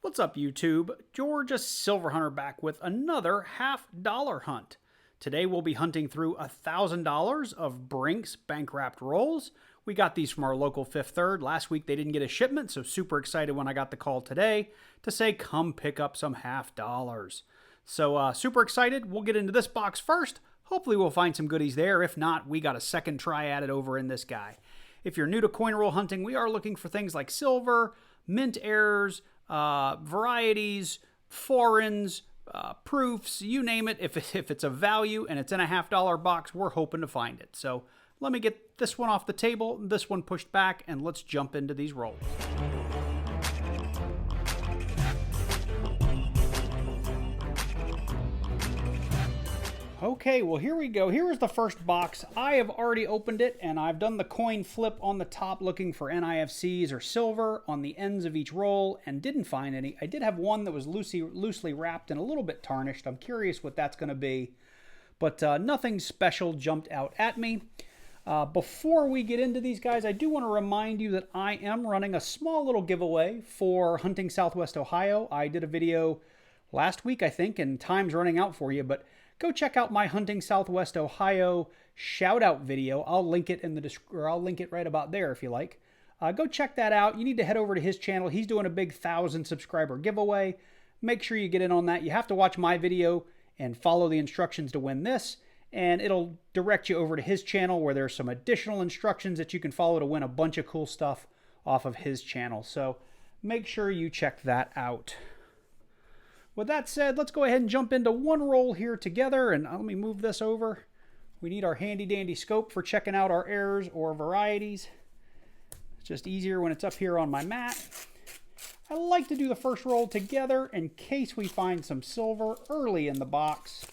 What's up, YouTube? Georgia Silver Hunter back with another $50 hunt. Today we'll be hunting through $1,000 of Brink's bank wrapped rolls. We got these from our local Fifth Third. Last week they didn't get a shipment, so super excited when I got the call today to say come pick up some $50. So super excited. We'll get into this box first. Hopefully we'll find some goodies there. If not, we got a second try at it over in this guy. If you're new to coin roll hunting, we are looking for things like silver, mint errors, varieties, foreigns, proofs, you name it. If it's a value and it's in a $50 box, we're hoping to find it. So let me get this one off the table, this one pushed back, and let's jump into these rolls. Okay, well here we go. Here is the first box. I have already opened it and I've done the coin flip on the top looking for NIFCs or silver on the ends of each roll and didn't find any. I did have one that was loosely wrapped and a little bit tarnished. I'm curious what that's going to be, but nothing special jumped out at me. Before we get into these guys, I do want to remind you that I am running a small little giveaway for Hunting Southwest Ohio. I did a video last week, I think, and time's running out for you, but go check out my Hunting Southwest Ohio shout out video. I'll link it in the or I'll link it right about there if you like. Go check that out. You need to head over to his channel. He's doing a big 1,000 subscriber giveaway. Make sure you get in on that. You have to watch my video and follow the instructions to win this, and it'll direct you over to his channel where there's some additional instructions that you can follow to win a bunch of cool stuff off of his channel. So make sure you check that out. With that said, let's go ahead and jump into one roll here together, and let me move this over. We need our handy dandy scope for checking out our errors or varieties. It's just easier when it's up here on my mat. I like to do the first roll together in case we find some silver early in the box.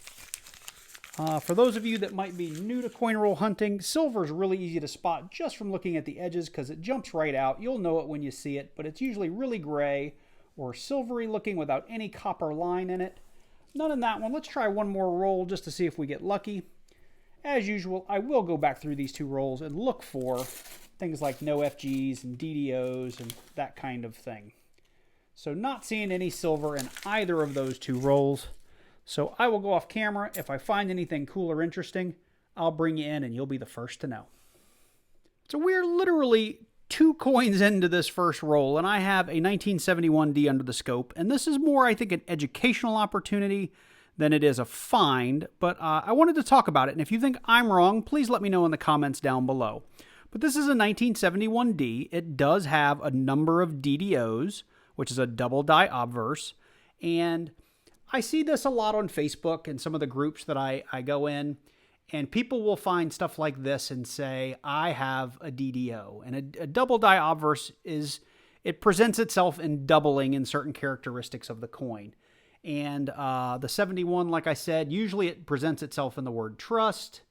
For those of you that might be new to coin roll hunting, silver is really easy to spot just from looking at the edges because it jumps right out. You'll know it when you see it, but it's usually really gray or silvery looking without any copper line in it. None in that one. Let's try one more roll just to see if we get lucky. As usual, I will go back through these two rolls and look for things like no FGs and DDOs and that kind of thing. So not seeing any silver in either of those two rolls. So I will go off camera. If I find anything cool or interesting, I'll bring you in and you'll be the first to know. So we're literally 2 coins into this first roll, and I have a 1971D under the scope, and this is more, I think, an educational opportunity than it is a find, but I wanted to talk about it, and if you think I'm wrong, please let me know in the comments down below. But this is a 1971D. It does have a number of DDOs, which is a double die obverse, and I see this a lot on Facebook and some of the groups that I go in. And people will find stuff like this and say, I have a DDO. And a double die obverse it presents itself in doubling in certain characteristics of the coin. And the 71, like I said, usually it presents itself in the word trust,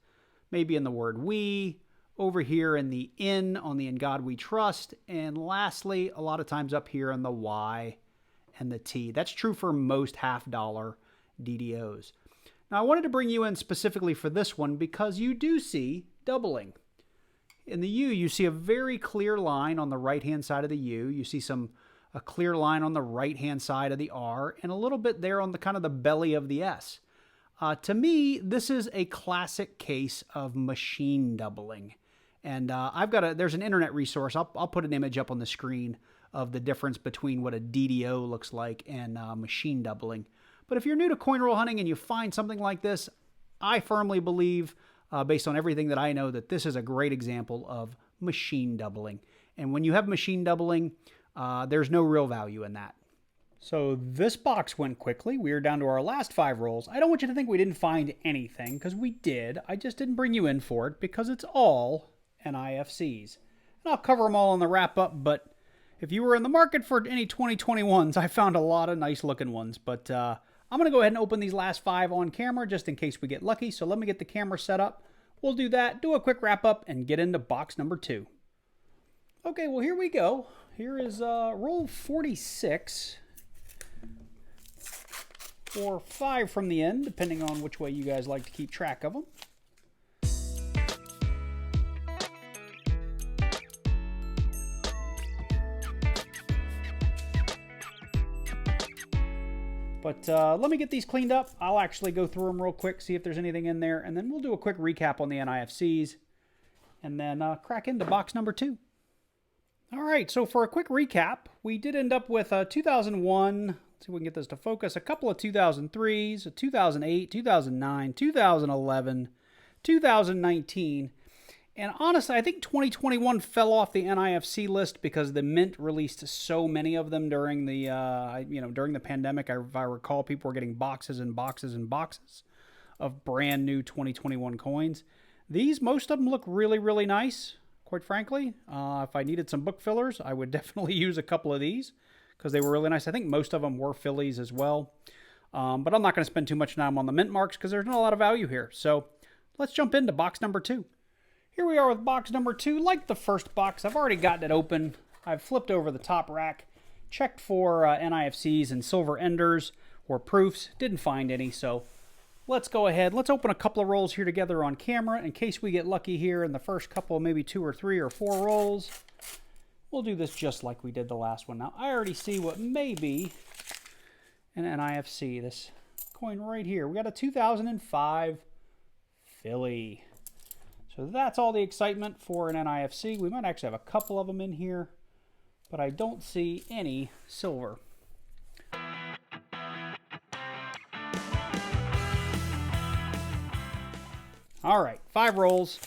maybe in the word we, over here in the in, on the in God we trust, and lastly, a lot of times up here in the Y and the T. That's true for most $50 DDOs. Now, I wanted to bring you in specifically for this one because you do see doubling. In the U, you see a very clear line on the right-hand side of the U. You see a clear line on the right-hand side of the R and a little bit there on the kind of the belly of the S. To me, this is a classic case of machine doubling. And there's an internet resource. I'll put an image up on the screen of the difference between what a DDO looks like and machine doubling. But if you're new to coin roll hunting and you find something like this, I firmly believe, based on everything that I know, that this is a great example of machine doubling. And when you have machine doubling, there's no real value in that. So this box went quickly. We are down to our last 5 rolls. I don't want you to think we didn't find anything, because we did. I just didn't bring you in for it because it's all NIFCs. And I'll cover them all in the wrap-up, but if you were in the market for any 2021s, I found a lot of nice looking ones. But I'm going to go ahead and open these last 5 on camera just in case we get lucky. So let me get the camera set up. We'll do that, do a quick wrap up, and get into box number 2. Okay, well, here we go. Here is roll 46. Or 5 from the end, depending on which way you guys like to keep track of them. But let me get these cleaned up. I'll actually go through them real quick, see if there's anything in there, and then we'll do a quick recap on the NIFCs, and then crack into box number 2. All right, so for a quick recap, we did end up with 2001, let's see if we can get this to focus, a couple of 2003s, a 2008, 2009, 2011, 2019, and honestly, I think 2021 fell off the NIFC list because the Mint released so many of them during the, during the pandemic. If I recall, people were getting boxes and boxes and boxes of brand new 2021 coins. These, most of them look really, really nice, quite frankly. If I needed some book fillers, I would definitely use a couple of these because they were really nice. I think most of them were Phillies as well. But I'm not going to spend too much time on the Mint marks because there's not a lot of value here. So let's jump into box number 2. Here we are with box number 2. Like the first box, I've already gotten it open. I've flipped over the top rack, checked for NIFCs and silver enders or proofs. Didn't find any, so let's go ahead. Let's open a couple of rolls here together on camera in case we get lucky here in the first couple, maybe 2 or 3 or 4 rolls. We'll do this just like we did the last one. Now, I already see what may be an NIFC. This coin right here. We got a 2005 Philly. So that's all the excitement for an NIFC. We might actually have a couple of them in here, but I don't see any silver. All right, 5 rolls.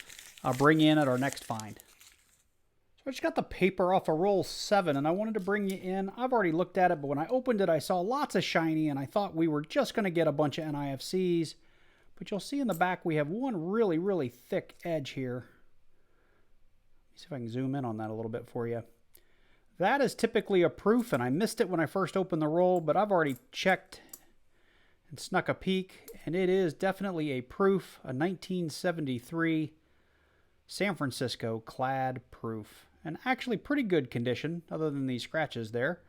I'll bring you in at our next find. So I just got the paper off of roll 7, and I wanted to bring you in. I've already looked at it, but when I opened it, I saw lots of shiny, and I thought we were just going to get a bunch of NIFCs. But you'll see in the back we have one really, really thick edge here. Let me see if I can zoom in on that a little bit for you. That is typically a proof, and I missed it when I first opened the roll, but I've already checked and snuck a peek, and it is definitely a proof, a 1973 San Francisco clad proof. And actually pretty good condition, other than these scratches there,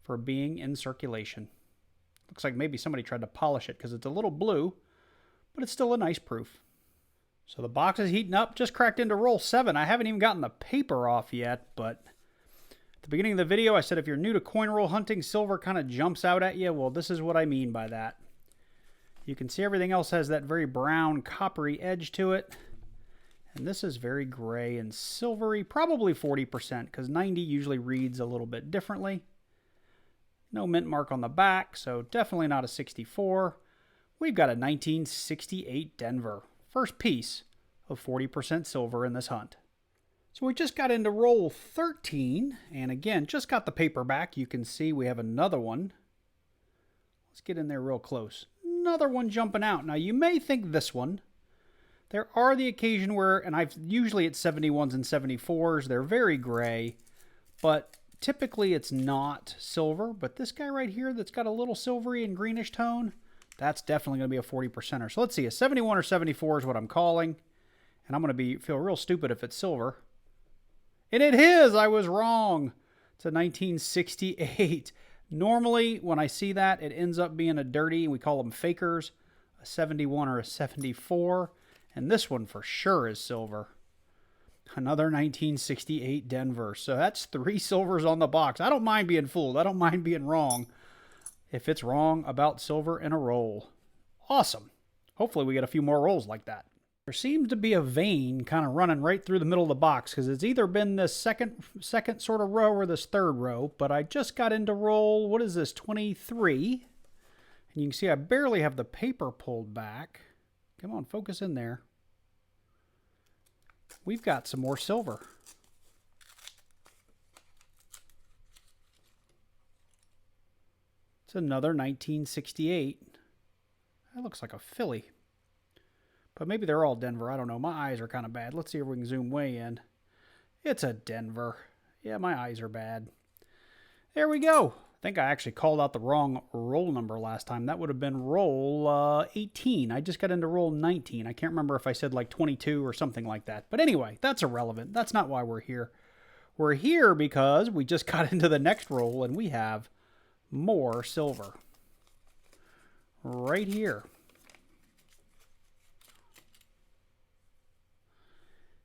for being in circulation. Looks like maybe somebody tried to polish it because it's a little blue, but it's still a nice proof. So the box is heating up, just cracked into roll 7. I haven't even gotten the paper off yet, but at the beginning of the video, I said if you're new to coin roll hunting, silver kind of jumps out at you. Well, this is what I mean by that. You can see everything else has that very brown, coppery edge to it. And this is very gray and silvery, probably 40%, because 90 usually reads a little bit differently. No mint mark on the back, so definitely not a 64. We've got a 1968 Denver. First piece of 40% silver in this hunt. So we just got into roll 13, and again, just got the paper back. You can see we have another one. Let's get in there real close. Another one jumping out. Now, you may think this one. There are the occasion where, and usually it's 71s and 74s. They're very gray, but typically it's not silver. But this guy right here that's got a little silvery and greenish tone, that's definitely going to be a 40%er. So let's see, a 71 or 74 is what I'm calling. And I'm going to feel real stupid if it's silver. And it is! I was wrong. It's a 1968. Normally, when I see that, it ends up being a dirty, we call them fakers, a 71 or a 74. And this one for sure is silver. Another 1968 Denver. So that's 3 silvers on the box. I don't mind being fooled. I don't mind being wrong if it's wrong about silver in a roll. Awesome. Hopefully we get a few more rolls like that. There seems to be a vein kind of running right through the middle of the box because it's either been this second sort of row or this third row, but I just got into roll, what is this, 23? And you can see I barely have the paper pulled back. Come on, focus in there. We've got some more silver. It's another 1968. That looks like a Philly. But maybe they're all Denver. I don't know. My eyes are kind of bad. Let's see if we can zoom way in. It's a Denver. Yeah, my eyes are bad. There we go. I think I actually called out the wrong roll number last time. That would have been roll 18. I just got into roll 19. I can't remember if I said like 22 or something like that. But anyway, that's irrelevant. That's not why we're here. We're here because we just got into the next roll and we have more silver. Right here.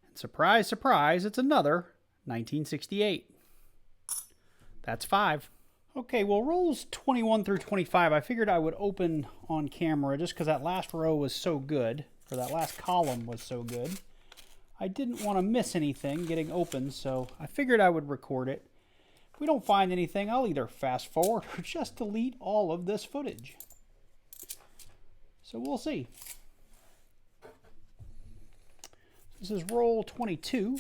And surprise, surprise, it's another 1968. That's 5. Okay, well, rolls 21 through 25, I figured I would open on camera just because that last row was so good, or that last column was so good. I didn't want to miss anything getting open, so I figured I would record it. If we don't find anything, I'll either fast forward or just delete all of this footage. So we'll see. This is roll 22.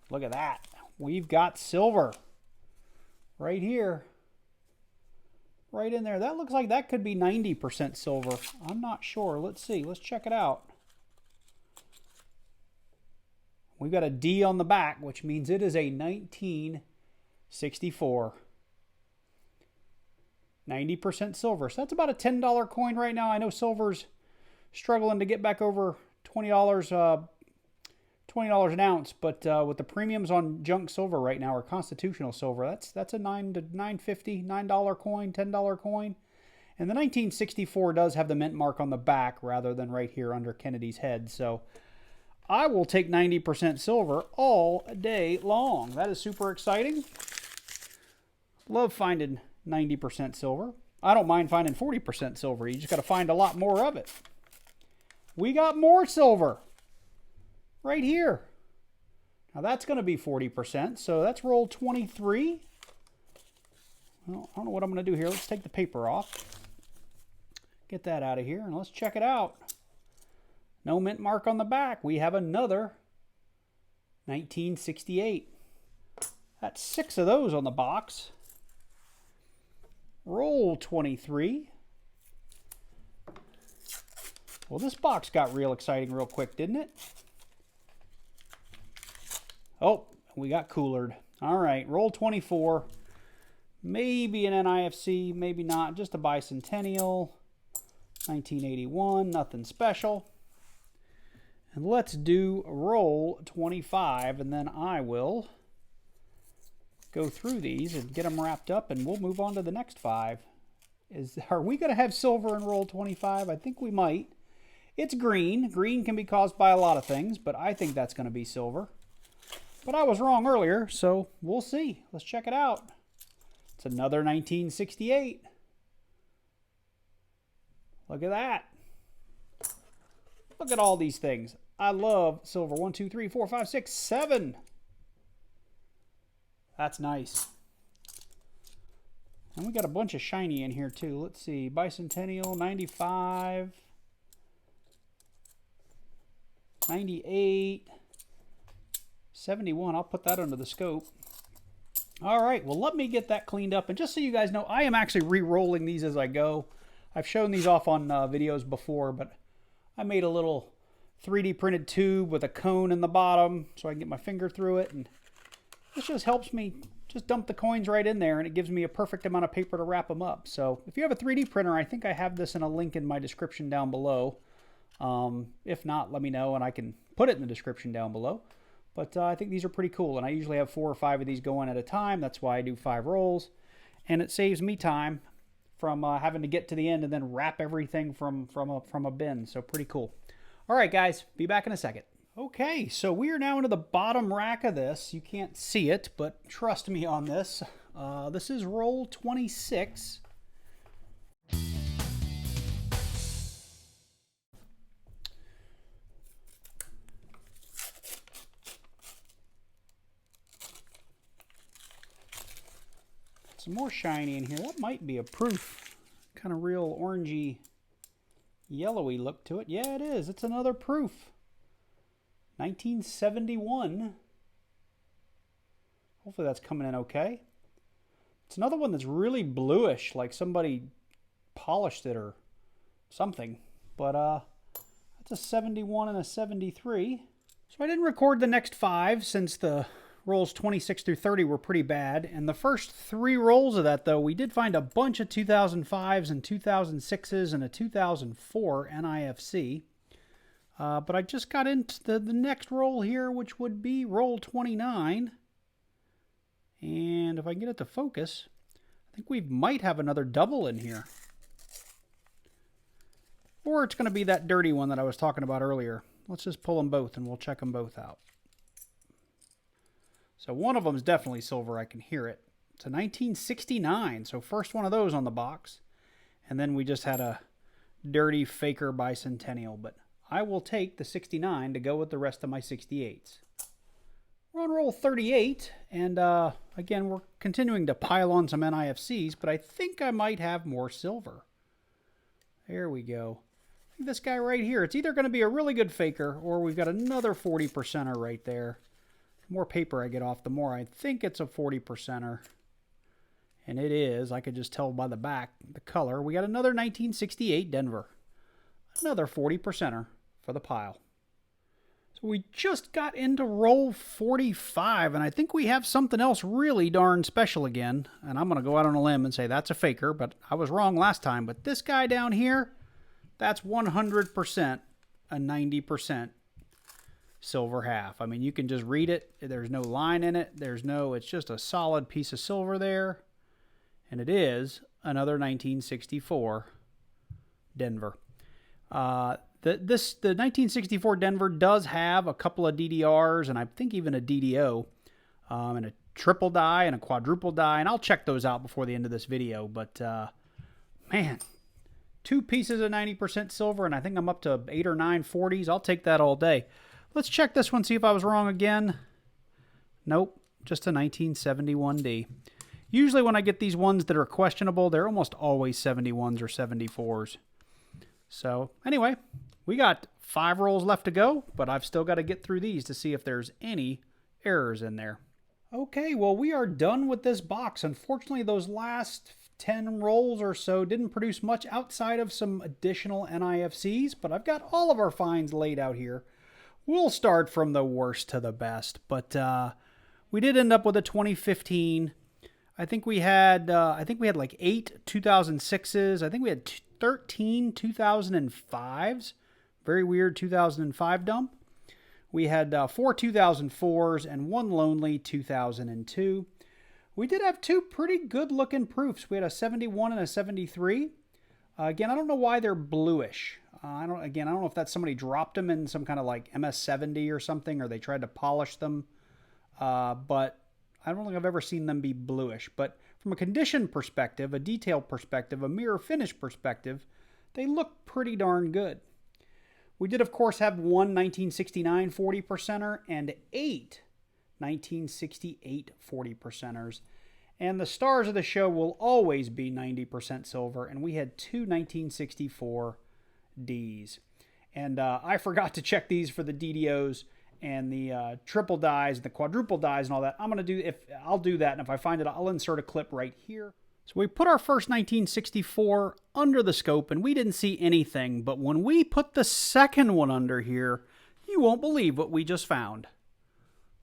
Look at that. We've got silver. Right here. Right in there. That looks like that could be 90% silver. I'm not sure. Let's see. Let's check it out. We've got a D on the back, which means it is a 1964. 90% silver. So that's about a $10 coin right now. I know silver's struggling to get back over $20 an ounce, but with the premiums on junk silver right now, or constitutional silver, that's a $9 coin, $10 coin. And the 1964 does have the mint mark on the back rather than right here under Kennedy's head. So I will take 90% silver all day long. That is super exciting. Love finding 90% silver. I don't mind finding 40% silver. You just got to find a lot more of it. We got more silver right here. Now that's going to be 40%, so that's roll 23. Well, I don't know what I'm going to do here. Let's take the paper off. Get that out of here, and let's check it out. No mint mark on the back. We have another 1968. That's 6 of those on the box. Roll 23. Well, this box got real exciting real quick, didn't it? Oh, we got coolered. All right, roll 24. Maybe an NIFC, maybe not. Just a bicentennial. 1981, nothing special. And let's do roll 25, and then I will go through these and get them wrapped up, and we'll move on to the next 5. Are we going to have silver in roll 25? I think we might. It's green. Green can be caused by a lot of things, but I think that's going to be silver. But I was wrong earlier, so we'll see. Let's check it out. It's another 1968. Look at that. Look at all these things. I love silver. 1, 2, 3, 4, 5, 6, 7. That's nice. And we got a bunch of shiny in here too. Let's see. Bicentennial, 95. 98. 71. I'll put that under the scope. All right. Well, let me get that cleaned up. And just so you guys know, I am actually re-rolling these as I go. I've shown these off on videos before, but I made a little 3D printed tube with a cone in the bottom so I can get my finger through it. And this just helps me just dump the coins right in there, and it gives me a perfect amount of paper to wrap them up. So if you have a 3D printer, I think I have this in a link in my description down below. If not, let me know and I can put it in the description down below. But I think these are pretty cool, and I usually have 4 or 5 of these going at a time. That's why I do 5 rolls, and it saves me time from having to get to the end and then wrap everything from a bin. So pretty cool. All right, guys, be back in a second. Okay, so we are now into the bottom rack of this. You can't see it, but trust me on this. This is roll 26. Some more shiny in here. That might be a proof. Kind of real orangey, yellowy look to it. Yeah, it is. It's another proof. 1971. Hopefully that's coming in okay. It's another one that's really bluish, like somebody polished it or something. But that's a 71 and a 73. So I didn't record the next 5 since the rolls 26 through 30 were pretty bad. And the first 3 rolls of that, though, we did find a bunch of 2005s and 2006s and a 2004 NIFC. But I just got into the next roll here, which would be roll 29. And if I can get it to focus, I think we might have another double in here. Or it's going to be that dirty one that I was talking about earlier. Let's just pull them both and we'll check them both out. So one of them is definitely silver. I can hear it. It's a 1969, so first one of those on the box. And then we just had a dirty faker bicentennial, but I will take the 69 to go with the rest of my 68s. We're on roll 38, and again, we're continuing to pile on some NIFCs, but I think I might have more silver. There we go. I think this guy right here, it's either going to be a really good faker, or we've got another 40%er right there. The more paper I get off, the more I think it's a 40%er. And it is. I could just tell by the back, the color. We got another 1968 Denver. Another 40%er for the pile. So we just got into roll 45, and I think we have something else really darn special again. And I'm going to go out on a limb and say that's a faker, but I was wrong last time. But this guy down here, that's 100% a 90% silver half. I mean, you can just read it. There's no line in it. It's just a solid piece of silver there. And it is another 1964 Denver. The 1964 Denver does have a couple of DDRs, and I think even a DDO, and a triple die and a quadruple die, and I'll check those out before the end of this video. But man, 2 pieces of 90% silver, and I think I'm up to 8 or 9 40s. I'll take that all day. Let's check this one, see if I was wrong again. Nope, just a 1971D. Usually when I get these ones that are questionable, they're almost always 71s or 74s. So anyway, we got 5 rolls left to go, but I've still got to get through these to see if there's any errors in there. Okay, well, we are done with this box. Unfortunately, those last 10 rolls or so didn't produce much outside of some additional NIFCs, but I've got all of our finds laid out here. We'll start from the worst to the best, but we did end up with a 2015. I think we had like 8 2006s. I think we had 13 2005s. Very weird 2005 dump. We had 4 2004s and 1 lonely 2002. We did have 2 pretty good looking proofs. We had a 71 and a 73. Again, I don't know why they're bluish. I don't know if that's somebody dropped them in some kind of like MS-70 or something, or they tried to polish them. But I don't think I've ever seen them be bluish. But from a condition perspective, a detail perspective, a mirror finish perspective, they look pretty darn good. We did, of course, have 1 1969 40%er and 8 1968 40%ers. And the stars of the show will always be 90% silver, and we had 2 1964 Ds. And I forgot to check these for the DDOs and the triple dies, the quadruple dies, and all that. I'll do that, and if I find it, I'll insert a clip right here. So we put our first 1964 under the scope, and we didn't see anything. But when we put the second one under here, you won't believe what we just found.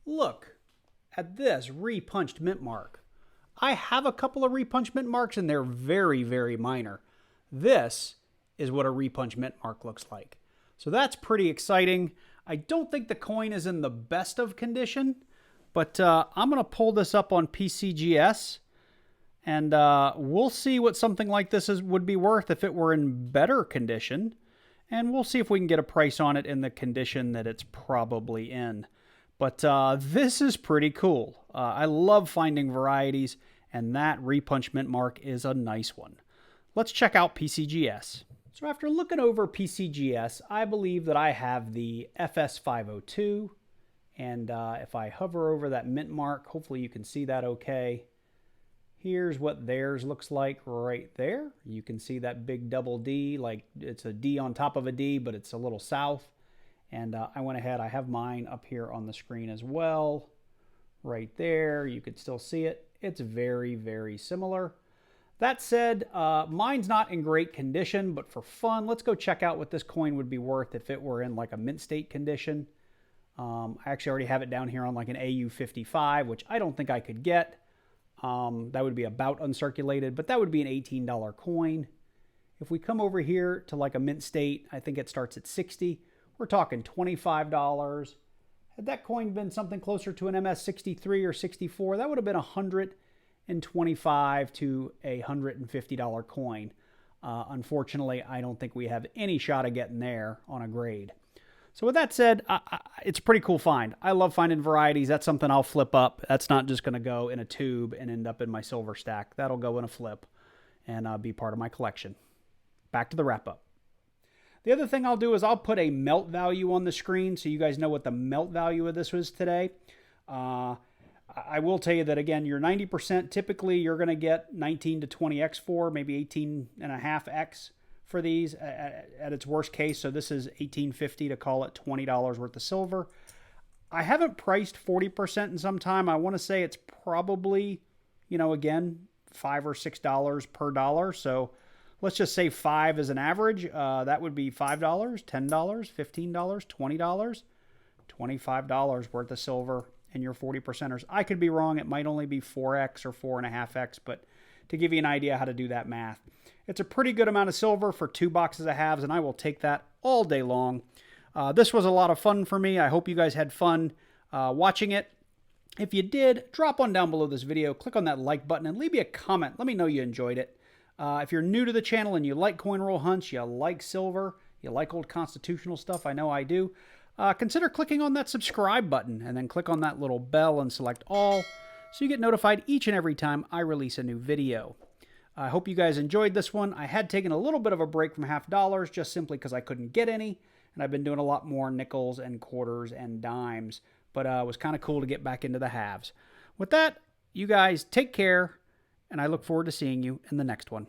Look at this repunched mint mark. I have a couple of repunched mint marks, and they're very, very minor. This is what a repunched mint mark looks like. So that's pretty exciting. I don't think the coin is in the best of condition, but I'm going to pull this up on PCGS, and we'll see what something like this would be worth if it were in better condition, and we'll see if we can get a price on it in the condition that it's probably in. But this is pretty cool. I love finding varieties, and that repunch mint mark is a nice one. Let's check out PCGS. So after looking over PCGS, I believe that I have the FS502, and if I hover over that mint mark, hopefully you can see that okay. Here's what theirs looks like right there. You can see that big double D, like it's a D on top of a D, but it's a little south. And I went ahead, I have mine up here on the screen as well. Right there, you could still see it. It's very, very similar. That said, mine's not in great condition, but for fun, let's go check out what this coin would be worth if it were in like a mint state condition. I actually already have it down here on like an AU55, which I don't think I could get. That would be about uncirculated, but that would be an $18 coin. If we come over here to like a mint state, I think it starts at 60. We're talking $25. Had that coin been something closer to an MS63 or 64, that would have been $125 to a $150 coin. Unfortunately, I don't think we have any shot of getting there on a grade. So with that said, it's a pretty cool find. I love finding varieties. That's something I'll flip up. That's not just going to go in a tube and end up in my silver stack. That'll go in a flip and be part of my collection. Back to the wrap up. The other thing I'll do is I'll put a melt value on the screen so you guys know what the melt value of this was today. I will tell you that, again, your 90%, typically you're going to get 19 to 20x for, maybe 18.5x for these at its worst case. So this is $18.50 to call it $20 worth of silver. I haven't priced 40% in some time. I want to say it's probably, again, $5 or $6 per dollar. So let's just say 5 as an average. That would be $5, $10, $15, $20, $25 worth of silver in your 40%ers. I could be wrong. It might only be 4x or 4.5x, but to give you an idea how to do that math. It's a pretty good amount of silver for 2 boxes of halves, and I will take that all day long. This was a lot of fun for me. I hope you guys had fun watching it. If you did, drop on down below this video, click on that like button, and leave me a comment. Let me know you enjoyed it. If you're new to the channel and you like coin roll hunts, you like silver, you like old constitutional stuff, I know I do, consider clicking on that subscribe button and then click on that little bell and select all so you get notified each and every time I release a new video. I hope you guys enjoyed this one. I had taken a little bit of a break from half dollars just simply because I couldn't get any, and I've been doing a lot more nickels and quarters and dimes, but it was kind of cool to get back into the halves. With that, you guys take care, and I look forward to seeing you in the next one.